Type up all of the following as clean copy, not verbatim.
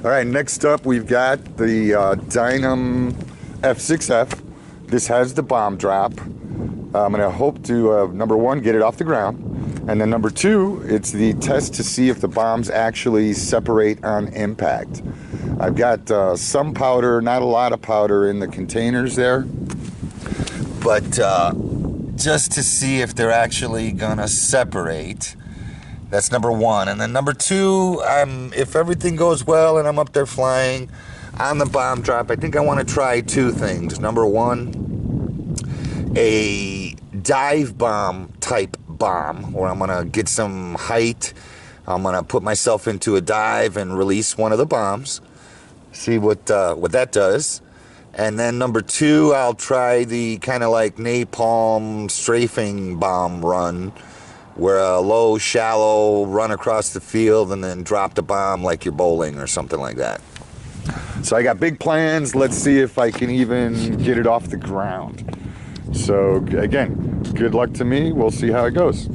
All right, next up we've got the Dynam F6F. This has the bomb drop. I'm gonna hope to, number one, get it off the ground. And then number two, it's the test to see if the bombs actually separate on impact. I've got some powder, not a lot of powder in the containers there, but just to see if they're actually gonna separate. That's number one. And then number two, if everything goes well and I'm up there flying on the bomb drop, I think I want to try two things. Number one, a dive bomb type bomb, where I'm going to get some height. I'm going to put myself into a dive and release one of the bombs. See what that does. And then number two, I'll try the kind of like napalm strafing bomb run, where a low, shallow run across the field and then drop the bomb like you're bowling or something like that. So I got big plans. Let's see if I can even get it off the ground. So again, good luck to me. We'll see how it goes.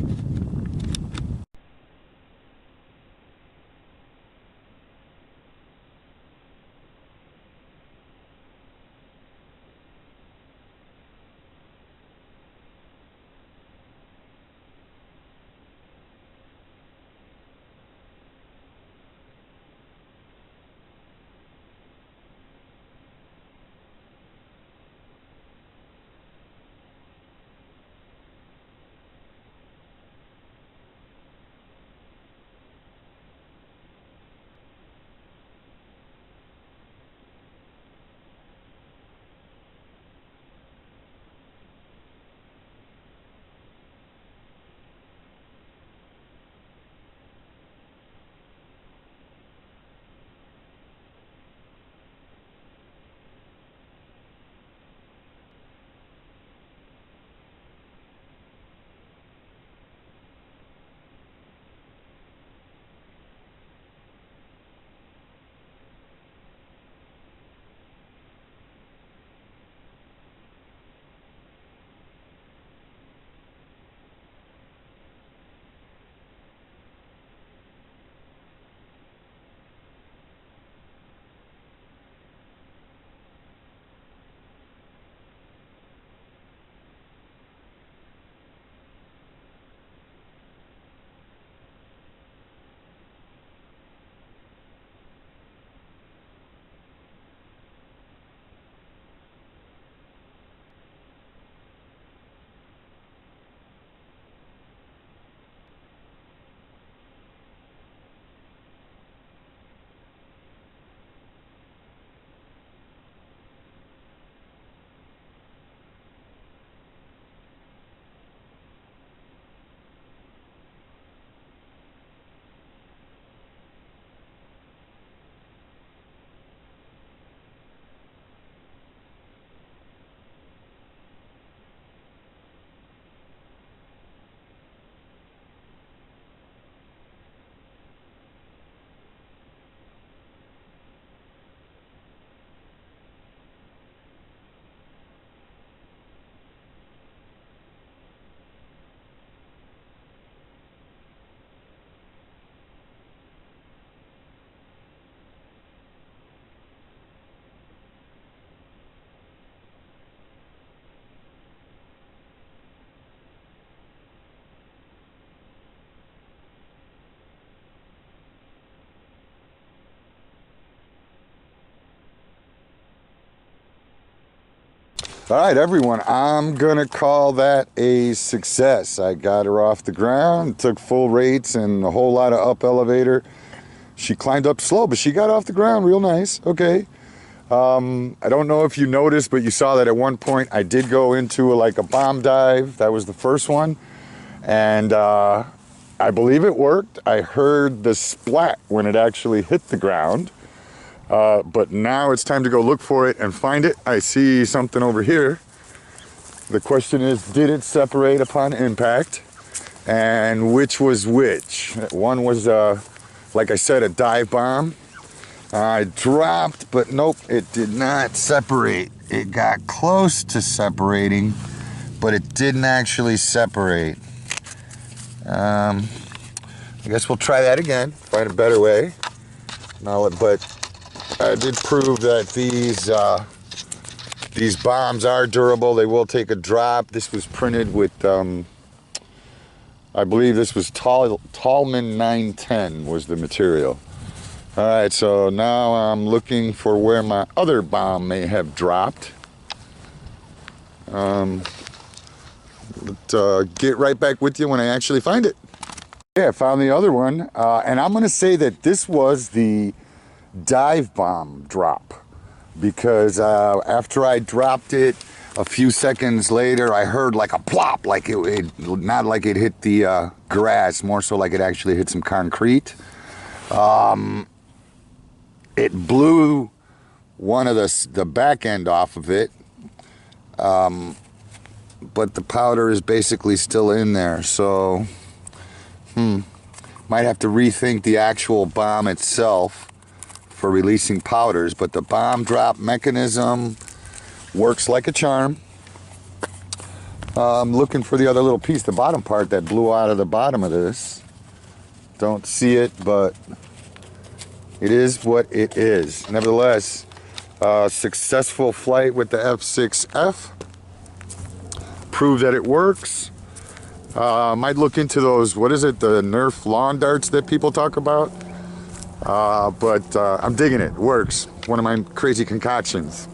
All right, everyone, I'm gonna call that a success. I got her off the ground, took full rates and a whole lot of up elevator. She climbed up slow, but she got off the ground real nice. Okay. I don't know if you noticed, but you saw that at one point I did go into like a bomb dive. That was the first one. And I believe it worked. I heard the splat when it actually hit the ground. But now it's time to go look for it and find it. I see something over here. The question is, did it separate upon impact? And which was which? One was, like I said, a dive bomb. I dropped, but nope, it did not separate. It got close to separating, but it didn't actually separate. I guess we'll try that again, find a better way. But did prove that these bombs are durable. They will take a drop. This was printed with, I believe this was Tallman 910 was the material. All right, so now I'm looking for where my other bomb may have dropped. Get right back with you when I actually find it. Yeah, I found the other one, and I'm gonna say that this was the dive bomb drop, because after I dropped it, a few seconds later, I heard like a plop, like it not like it hit the grass, more so like it actually hit some concrete. It blew one of the back end off of it, but the powder is basically still in there, so might have to rethink the actual bomb itself for releasing powders, but the bomb drop mechanism works like a charm. I'm looking for the other little piece, the bottom part that blew out of the bottom of this. Don't see it, but it is what it is. Nevertheless, successful flight with the F6F. Prove that it works. Might look into those, what is it, the Nerf lawn darts that people talk about? But I'm digging it. It works. One of my crazy concoctions.